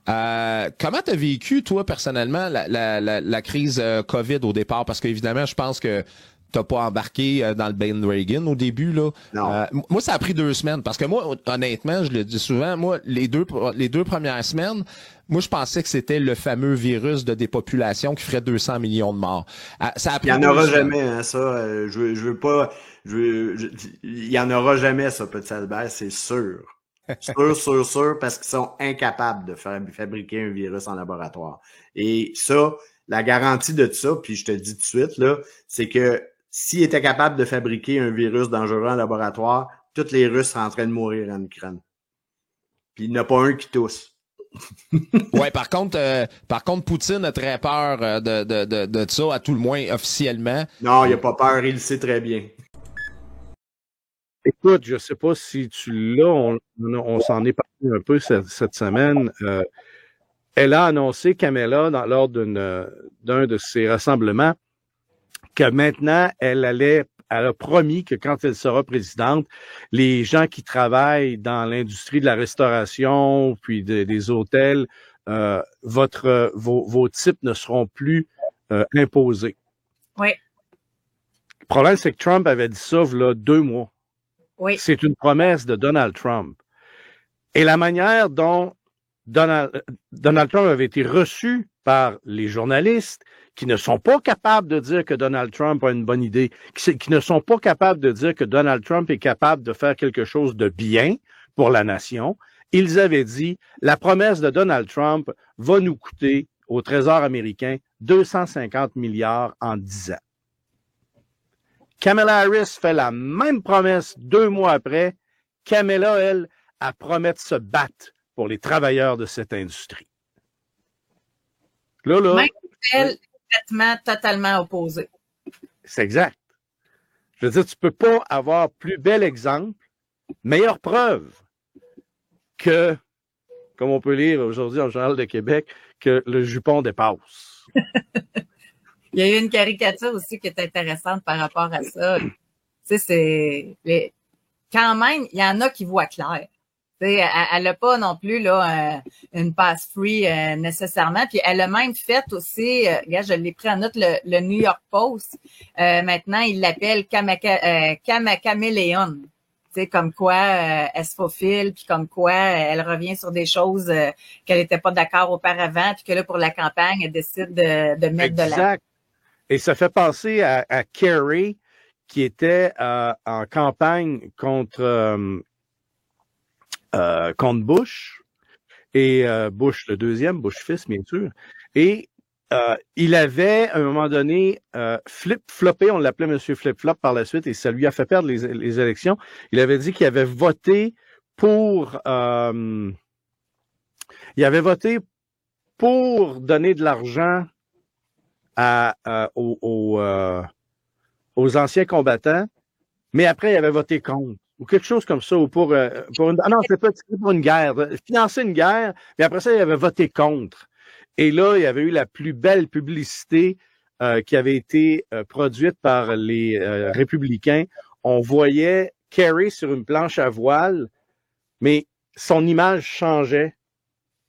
Comment t'as vécu, toi, personnellement, la crise COVID au départ? Parce qu'évidemment, je pense que t'as pas embarqué dans le bandwagon au début, là. Non. Moi, ça a pris 2 semaines. Parce que moi, honnêtement, je le dis souvent, moi, les deux premières semaines, moi, je pensais que c'était le fameux virus de dépopulation qui ferait 200 millions de morts. Ça a pris Il n'y en aura 2 semaines. jamais, hein, ça. Je veux pas. Il y en aura jamais, ça, Petit Albert, c'est sûr. Sûr, parce qu'ils sont incapables de fabriquer un virus en laboratoire. Et ça, la garantie de ça, puis je te le dis tout de suite, là, c'est que s'ils étaient capables de fabriquer un virus dangereux en laboratoire, tous les Russes seraient en train de mourir en Ukraine. Puis il n'y en a pas un qui tousse. Ouais, par contre, Poutine a très peur de ça, à tout le moins officiellement. Non, il n'a pas peur, il le sait très bien. Écoute, je sais pas si tu l'as, on s'en est parlé un peu cette semaine. Elle a annoncé, Kamala, lors d'un de ses rassemblements, que maintenant, elle a promis que quand elle sera présidente, les gens qui travaillent dans l'industrie de la restauration, puis des hôtels, vos types ne seront plus imposés. Oui. Le problème, c'est que Trump avait dit ça il y a 2 mois. Oui. C'est une promesse de Donald Trump. Et la manière dont Donald Trump avait été reçu par les journalistes qui ne sont pas capables de dire que Donald Trump a une bonne idée, qui ne sont pas capables de dire que Donald Trump est capable de faire quelque chose de bien pour la nation, ils avaient dit, la promesse de Donald Trump va nous coûter au Trésor américain 250 milliards en 10 ans. Kamala Harris fait la même promesse 2 mois après. Kamala, elle promet de se battre pour les travailleurs de cette industrie. Là. Même elle, complètement, totalement opposé. C'est exact. Je veux dire, tu peux pas avoir plus bel exemple, meilleure preuve que, comme on peut lire aujourd'hui dans le Journal de Québec, que le jupon dépasse. Il y a eu une caricature aussi qui est intéressante par rapport à ça. Tu sais, quand même, il y en a qui voient clair. Tu sais, elle a pas non plus là une pass free nécessairement. Puis elle a même fait aussi, regarde, je l'ai pris en note, le New York Post. Maintenant, il l'appelle Caméléon. Tu sais, comme quoi elle se faufile, puis comme quoi elle revient sur des choses qu'elle n'était pas d'accord auparavant, puis que là, pour la campagne, elle décide de mettre de la... Exact. Et ça fait penser à Kerry, qui était en campagne contre Bush, et Bush le deuxième, Bush fils, bien sûr. Et il avait, à un moment donné, flip-floppé, on l'appelait Monsieur Flip-Flop par la suite, et ça lui a fait perdre les élections. Il avait dit qu'il avait voté pour... il avait voté pour donner de l'argent aux anciens combattants, mais après, il avait voté contre, ou quelque chose comme ça, ou pour une... Ah non, c'est pas pour une guerre, financer une guerre, mais après ça, il avait voté contre. Et là, il y avait eu la plus belle publicité qui avait été produite par les républicains. On voyait Kerry sur une planche à voile, mais son image changeait.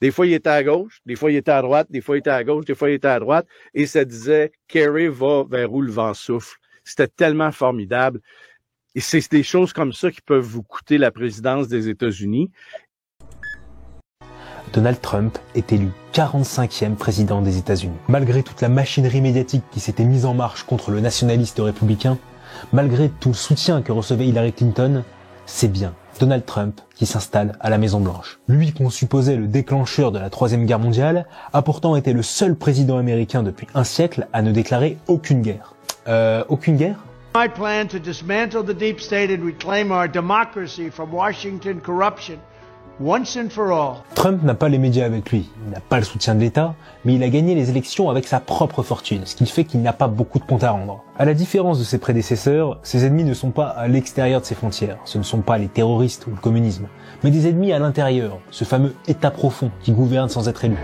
Des fois, il était à gauche, des fois, il était à droite, des fois, il était à gauche, des fois, il était à droite, et ça disait « Kerry va vers où le vent souffle ». C'était tellement formidable. Et c'est des choses comme ça qui peuvent vous coûter la présidence des États-Unis. Donald Trump est élu 45e président des États-Unis. Malgré toute la machinerie médiatique qui s'était mise en marche contre le nationaliste républicain, malgré tout le soutien que recevait Hillary Clinton, c'est bien Donald Trump qui s'installe à la Maison-Blanche. Lui qu'on supposait le déclencheur de la Troisième Guerre mondiale a pourtant été le seul président américain depuis un siècle à ne déclarer aucune guerre. Aucune guerre ? My plan to dismantle the deep state and reclaim our democracy from Washington corruption once and for all. Trump n'a pas les médias avec lui, il n'a pas le soutien de l'État, mais il a gagné les élections avec sa propre fortune, ce qui fait qu'il n'a pas beaucoup de comptes à rendre. À la différence de ses prédécesseurs, ses ennemis ne sont pas à l'extérieur de ses frontières, ce ne sont pas les terroristes ou le communisme, mais des ennemis à l'intérieur, ce fameux État profond qui gouverne sans être élu.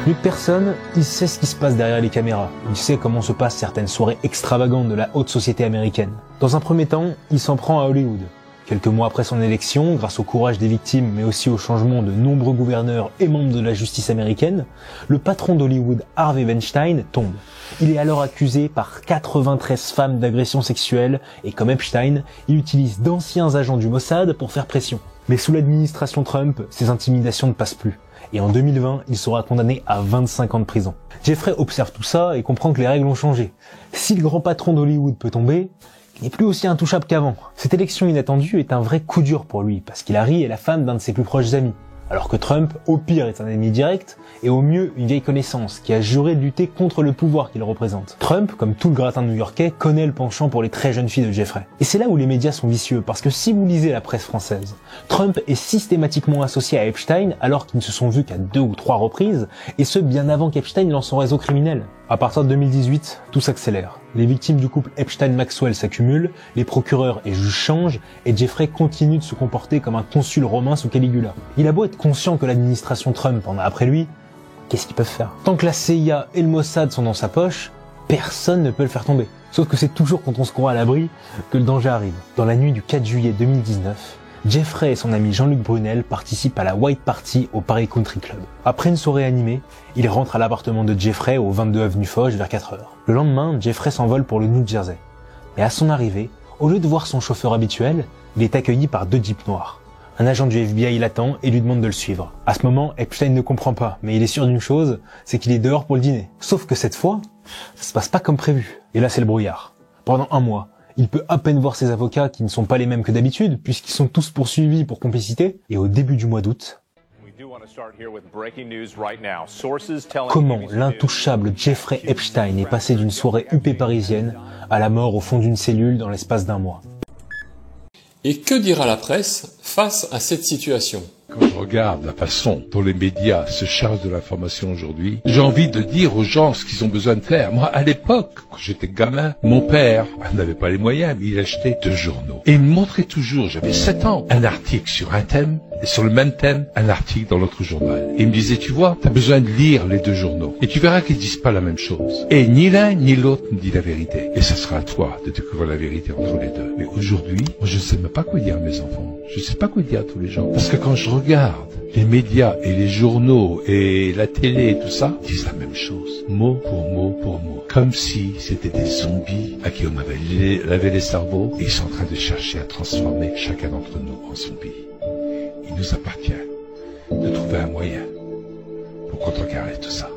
Plus personne, il sait ce qui se passe derrière les caméras. Il sait comment se passent certaines soirées extravagantes de la haute société américaine. Dans un premier temps, il s'en prend à Hollywood. Quelques mois après son élection, grâce au courage des victimes, mais aussi au changement de nombreux gouverneurs et membres de la justice américaine, le patron d'Hollywood, Harvey Weinstein, tombe. Il est alors accusé par 93 femmes d'agression sexuelle, et comme Epstein, il utilise d'anciens agents du Mossad pour faire pression. Mais sous l'administration Trump, ces intimidations ne passent plus. Et en 2020, il sera condamné à 25 ans de prison. Jeffrey observe tout ça et comprend que les règles ont changé. Si le grand patron d'Hollywood peut tomber, il n'est plus aussi intouchable qu'avant. Cette élection inattendue est un vrai coup dur pour lui, parce qu'Hillary est la femme d'un de ses plus proches amis. Alors que Trump, au pire, est un ennemi direct, et au mieux, une vieille connaissance, qui a juré de lutter contre le pouvoir qu'il représente. Trump, comme tout le gratin new-yorkais, connaît le penchant pour les très jeunes filles de Jeffrey. Et c'est là où les médias sont vicieux, parce que si vous lisez la presse française, Trump est systématiquement associé à Epstein, alors qu'ils ne se sont vus qu'à 2 ou 3 reprises, et ce bien avant qu'Epstein lance son réseau criminel. À partir de 2018, tout s'accélère. Les victimes du couple Epstein-Maxwell s'accumulent, les procureurs et juges changent, et Jeffrey continue de se comporter comme un consul romain sous Caligula. Il a beau être conscient que l'administration Trump en a après lui, qu'est-ce qu'ils peuvent faire? Tant que la CIA et le Mossad sont dans sa poche, personne ne peut le faire tomber. Sauf que c'est toujours quand on se croit à l'abri que le danger arrive. Dans la nuit du 4 juillet 2019, Jeffrey et son ami Jean-Luc Brunel participent à la White Party au Paris Country Club. Après une soirée animée, ils rentrent à l'appartement de Jeffrey au 22 avenue Foch vers 4 heures. Le lendemain, Jeffrey s'envole pour le New Jersey. Mais à son arrivée, au lieu de voir son chauffeur habituel, il est accueilli par 2 jeeps noirs. Un agent du FBI l'attend et lui demande de le suivre. À ce moment, Epstein ne comprend pas, mais il est sûr d'une chose, c'est qu'il est dehors pour le dîner. Sauf que cette fois, ça se passe pas comme prévu. Et là, c'est le brouillard. Pendant un mois, il peut à peine voir ses avocats qui ne sont pas les mêmes que d'habitude, puisqu'ils sont tous poursuivis pour complicité. Et au début du mois d'août, comment l'intouchable Jeffrey Epstein est passé d'une soirée huppée parisienne à la mort au fond d'une cellule dans l'espace d'un mois. Et que dira la presse face à cette situation ? Quand je regarde la façon dont les médias se chargent de l'information aujourd'hui, j'ai envie de dire aux gens ce qu'ils ont besoin de faire. Moi, à l'époque, quand j'étais gamin, mon père n'avait pas les moyens, mais il achetait 2 journaux. Et il me montrait toujours, j'avais 7 ans, un article sur un thème, et sur le même thème, un article dans l'autre journal. Et il me disait, tu vois, t'as besoin de lire les 2 journaux. Et tu verras qu'ils disent pas la même chose. Et ni l'un ni l'autre ne dit la vérité. Et ça sera à toi de découvrir la vérité entre les deux. Mais aujourd'hui, moi, je ne sais même pas quoi dire à mes enfants. Je ne sais pas quoi dire à tous les gens. Parce que quand je regarde les médias et les journaux et la télé et tout ça, disent la même chose. Mot pour mot pour mot. Comme si c'était des zombies à qui on avait lavé les cerveaux et ils sont en train de chercher à transformer chacun d'entre nous en zombies. Il nous appartient de trouver un moyen pour contrecarrer tout ça.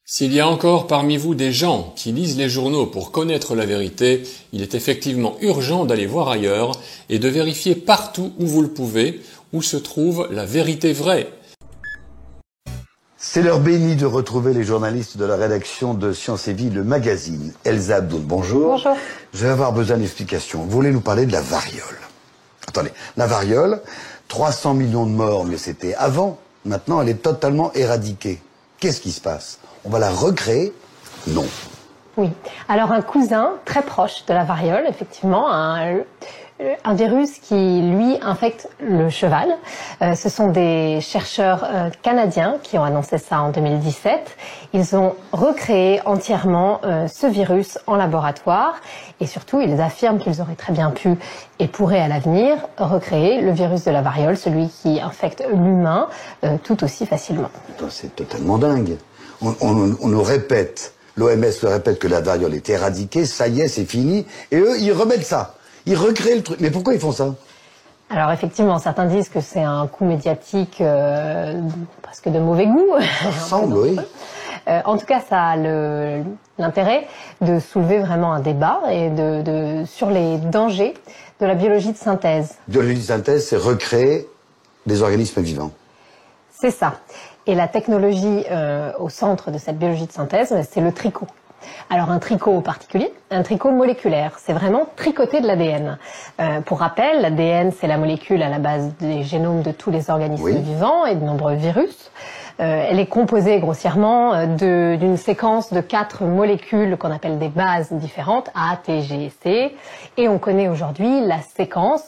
S'il y a encore parmi vous des gens qui lisent les journaux pour connaître la vérité, il est effectivement urgent d'aller voir ailleurs et de vérifier partout où vous le pouvez, où se trouve la vérité vraie. C'est l'heure bénie de retrouver les journalistes de la rédaction de Science et Vie, le magazine. Elsa Abdoul, bonjour. Bonjour. Je vais avoir besoin d'explications. Vous voulez nous parler de la variole. Attendez, la variole, 300 millions de morts, mais c'était avant. Maintenant, elle est totalement éradiquée. Qu'est-ce qui se passe? On va la recréer? Non. Oui. Alors, un cousin très proche de la variole, effectivement, un virus qui, lui, infecte le cheval. Ce sont des chercheurs canadiens qui ont annoncé ça en 2017. Ils ont recréé entièrement ce virus en laboratoire et surtout, ils affirment qu'ils auraient très bien pu et pourraient à l'avenir recréer le virus de la variole, celui qui infecte l'humain tout aussi facilement. C'est totalement dingue. On nous répète, l'OMS le répète que la variole est éradiquée, ça y est, c'est fini, et eux, ils remettent ça. Ils recréent le truc. Mais pourquoi ils font ça? Alors effectivement, certains disent que c'est un coup médiatique presque de mauvais goût. Ça semble, oui. En tout cas, ça a l'intérêt de soulever vraiment un débat et sur les dangers de la biologie de synthèse. Biologie de synthèse, c'est recréer des organismes vivants. C'est ça. Et la technologie au centre de cette biologie de synthèse, c'est le tricot. Alors un tricot particulier, un tricot moléculaire, c'est vraiment tricoter de l'ADN. Pour rappel, l'ADN c'est la molécule à la base des génomes de tous les organismes vivants et de nombreux virus. Elle est composée grossièrement d'une séquence de 4 molécules qu'on appelle des bases différentes, A, T, G et C. Et on connaît aujourd'hui la séquence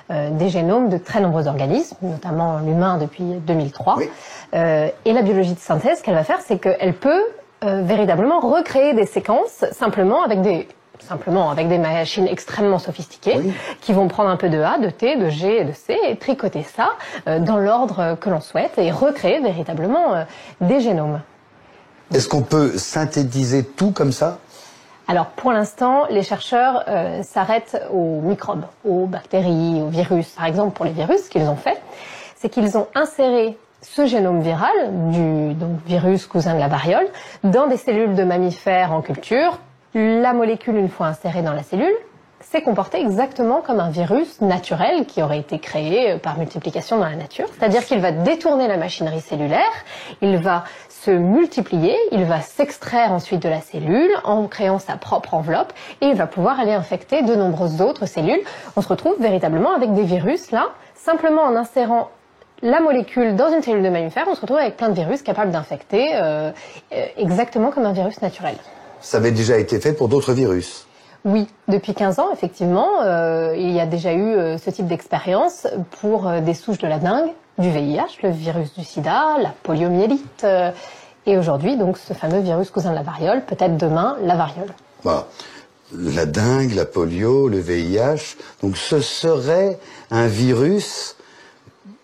des génomes de très nombreux organismes, notamment l'humain depuis 2003. Oui. Et la biologie de synthèse, ce qu'elle va faire, c'est qu'elle peut véritablement recréer des séquences simplement avec des simplement avec des machines extrêmement sophistiquées, qui vont prendre un peu de A, de T, de G et de C et tricoter ça dans l'ordre que l'on souhaite et recréer véritablement des génomes. Est-ce qu'on peut synthétiser tout comme ça? Alors pour l'instant, les chercheurs s'arrêtent aux microbes, aux bactéries, aux virus. Par exemple, pour les virus, ce qu'ils ont fait, c'est qu'ils ont inséré ce génome viral du virus cousin de la variole dans des cellules de mammifères en culture. La molécule, une fois insérée dans la cellule, s'est comportée exactement comme un virus naturel qui aurait été créé par multiplication dans la nature. C'est-à-dire qu'il va détourner la machinerie cellulaire, il va se multiplier, il va s'extraire ensuite de la cellule en créant sa propre enveloppe et il va pouvoir aller infecter de nombreuses autres cellules. On se retrouve véritablement avec des virus là, simplement en insérant la molécule dans une cellule de mammifère, on se retrouve avec plein de virus capables d'infecter exactement comme un virus naturel. Ça avait déjà été fait pour d'autres virus? Oui, depuis 15 ans, effectivement, il y a déjà eu ce type d'expérience pour des souches de la dengue, du VIH, le virus du sida, la poliomyélite, et aujourd'hui, donc, ce fameux virus cousin de la variole, peut-être demain, la variole. Bah, la dengue, la polio, le VIH, donc ce serait un virus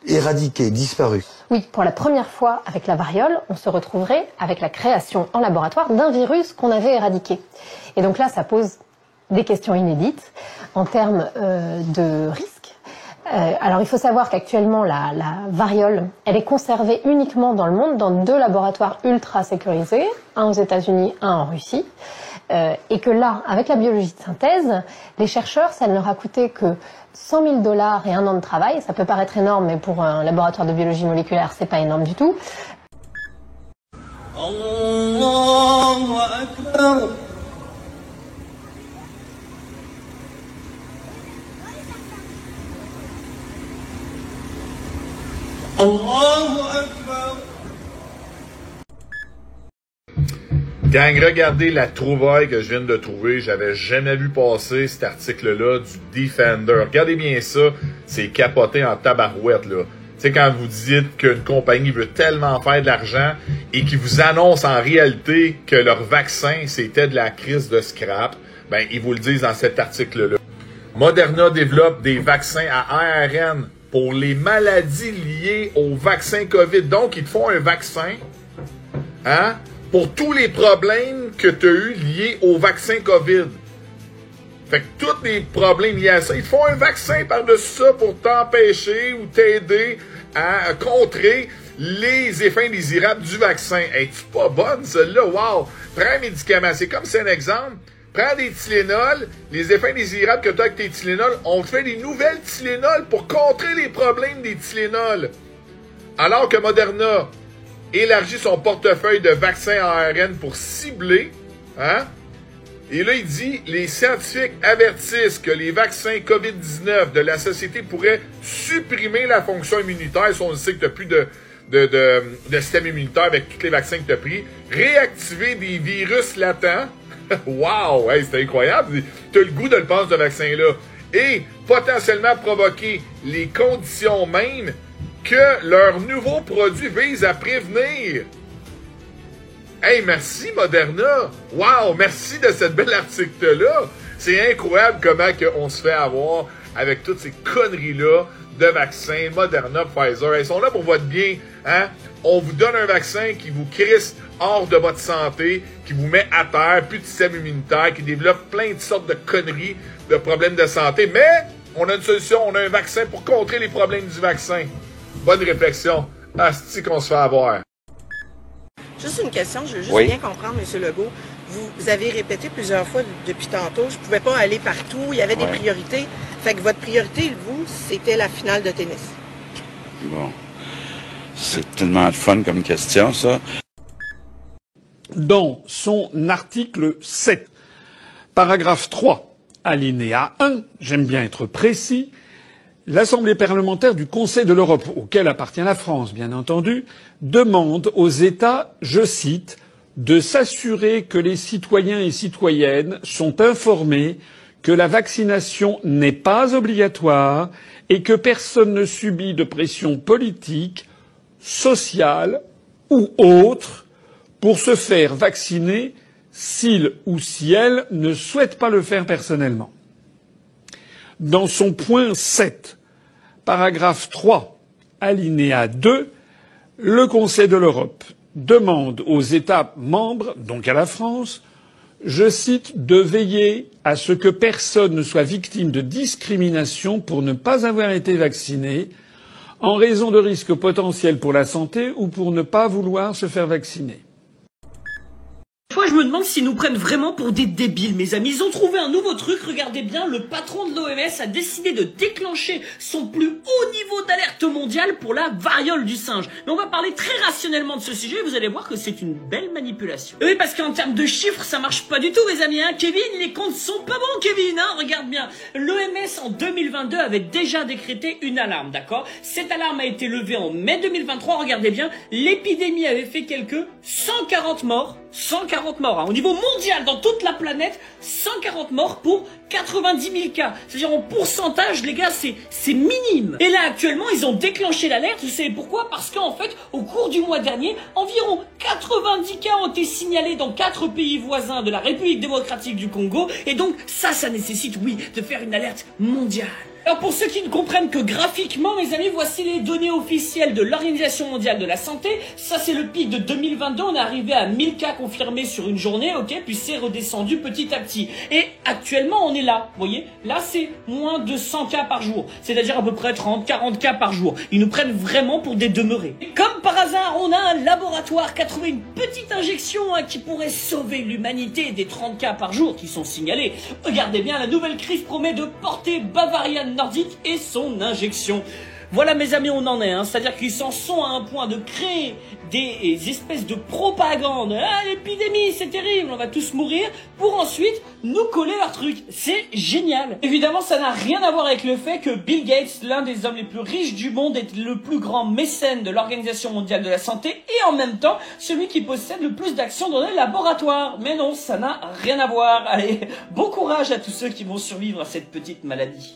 éradiqué, disparu. Oui, pour la première fois avec la variole, on se retrouverait avec la création en laboratoire d'un virus qu'on avait éradiqué. Et donc là, ça pose des questions inédites en termes de risque. Alors il faut savoir qu'actuellement la variole, elle est conservée uniquement dans le monde dans 2 laboratoires ultra sécurisés, un aux États-Unis, un en Russie, et que là, avec la biologie de synthèse, les chercheurs, ça ne leur a coûté que $100 000 et 1 an de travail. Ça peut paraître énorme, mais pour un laboratoire de biologie moléculaire, c'est pas énorme du tout. Allahu Akbar. Allahu Akbar. Gang, regardez la trouvaille que je viens de trouver. J'avais jamais vu passer cet article-là du Defender. Regardez bien ça. C'est capoté en tabarouette, là. Tu sais, quand vous dites qu'une compagnie veut tellement faire de l'argent et qui vous annonce en réalité que leur vaccin, c'était de la crise de scrap, ben, ils vous le disent dans cet article-là. Moderna développe des vaccins à ARN pour les maladies liées au vaccin COVID. Donc, ils te font un vaccin, hein, pour tous les problèmes que tu as eu liés au vaccin COVID. Fait que tous les problèmes liés à ça, ils te font un vaccin par-dessus ça pour t'empêcher ou t'aider à contrer les effets indésirables du vaccin. Es-tu pas bonne, celle-là? Wow! Prends un médicament. C'est comme c'est un exemple. Prends des Tylenol, les effets indésirables que tu as avec tes Tylenol, on fait des nouvelles Tylenol pour contrer les problèmes des Tylenol. Alors que Moderna élargit son portefeuille de vaccins ARN pour cibler, hein? Et là, il dit, les scientifiques avertissent que les vaccins COVID-19 de la société pourraient supprimer la fonction immunitaire. Si on sait que tu n'as plus de système immunitaire avec tous les vaccins que tu as pris, réactiver des virus latents. Wow! Hey, c'est incroyable! Tu as le goût de le penser, ce vaccin-là. Et potentiellement provoquer les conditions mêmes que leur nouveau produit vise à prévenir. Hey, merci Moderna! Wow! Merci de cette belle article-là! C'est incroyable comment on se fait avoir avec toutes ces conneries-là de vaccins, Moderna, Pfizer. Ils sont là pour votre bien, hein? On vous donne un vaccin qui vous crisse hors de votre santé, qui vous met à terre, plus de système immunitaire, qui développe plein de sortes de conneries, de problèmes de santé. Mais on a une solution, on a un vaccin pour contrer les problèmes du vaccin. Bonne réflexion. Asti qu'on se fait avoir. Juste une question, je veux juste bien comprendre, M. Legault. Vous avez répété plusieurs fois depuis tantôt, je ne pouvais pas aller partout, il y avait des priorités. Fait que votre priorité, vous, c'était la finale de tennis. Bon. C'est tellement de fun comme question, ça. Dans son article 7, paragraphe 3, alinéa 1, j'aime bien être précis, l'Assemblée parlementaire du Conseil de l'Europe, auquel appartient la France, bien entendu, demande aux États, je cite, de s'assurer que les citoyens et citoyennes sont informés que la vaccination n'est pas obligatoire et que personne ne subit de pression politique, sociale ou autre pour se faire vacciner s'il ou si elle ne souhaite pas le faire personnellement. Dans son point 7, paragraphe 3, alinéa 2, le Conseil de l'Europe demande aux États membres, donc à la France, je cite, de veiller à ce que personne ne soit victime de discrimination pour ne pas avoir été vacciné en raison de risques potentiels pour la santé ou pour ne pas vouloir se faire vacciner. Fois, je me demande s'ils nous prennent vraiment pour des débiles, mes amis. Ils ont trouvé un nouveau truc, regardez bien, le patron de l'OMS a décidé de déclencher son plus haut niveau d'alerte mondiale pour la variole du singe. Mais on va parler très rationnellement de ce sujet, vous allez voir que c'est une belle manipulation. Oui, parce qu'en termes de chiffres, ça marche pas du tout, mes amis, hein. Kevin, les comptes sont pas bons, Kevin, hein. Regarde bien. L'OMS, en 2022, avait déjà décrété une alarme, d'accord? Cette alarme a été levée en mai 2023, regardez bien. L'épidémie avait fait quelques 140 morts. 140 morts, hein. Au niveau mondial, dans toute la planète, 140 morts pour 90 000 cas. C'est-à-dire en pourcentage, les gars, c'est minime. Et là, actuellement, ils ont déclenché l'alerte. Vous savez pourquoi? Parce qu'en fait, au cours du mois dernier, environ 90 cas ont été signalés dans 4 pays voisins de la République démocratique du Congo. Et donc, ça nécessite, oui, de faire une alerte mondiale. Alors pour ceux qui ne comprennent que graphiquement, mes amis, voici les données officielles de l'Organisation mondiale de la santé. Ça, c'est le pic de 2022. On est arrivé à 1000 cas confirmés sur une journée, ok, puis c'est redescendu petit à petit. Et actuellement, on est là, vous voyez. Là, c'est moins de 100 cas par jour. C'est-à-dire à peu près 30-40 cas par jour. Ils nous prennent vraiment pour des demeurés. Et comme par hasard, on a un laboratoire qui a trouvé une petite injection qui pourrait sauver l'humanité des 30 cas par jour qui sont signalés. Regardez bien, la nouvelle crise promet de porter Bavarian Nordic et son injection. Voilà mes amis, on en est, hein. C'est-à-dire qu'ils s'en sont à un point de créer des espèces de propagande. Ah, l'épidémie, c'est terrible, on va tous mourir, pour ensuite nous coller leur truc. C'est génial. Évidemment, ça n'a rien à voir avec le fait que Bill Gates, l'un des hommes les plus riches du monde, est le plus grand mécène de l'Organisation mondiale de la santé et en même temps, celui qui possède le plus d'actions dans les laboratoires. Mais non, ça n'a rien à voir. Allez, bon courage à tous ceux qui vont survivre à cette petite maladie.